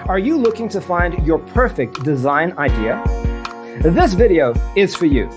Are you looking to find your perfect design idea? This video is for you.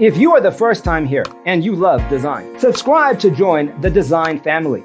If you are the first time here and you love design, subscribe to join the design family.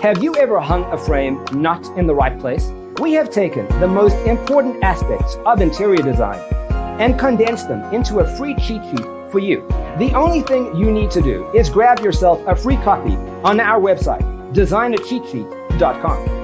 Have you ever hung a frame not in the right place? We have taken the most important aspects of interior design and condensed them into a free cheat sheet for you. The only thing you need to do is grab yourself a free copy on our website, designercheatsheet.com.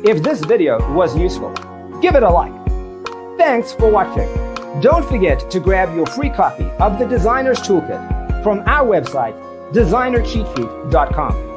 If this video was useful, give it a like. Thanks for watching. Don't forget to grab your free copy of the Designer's Toolkit from our website, designercheatsheet.com.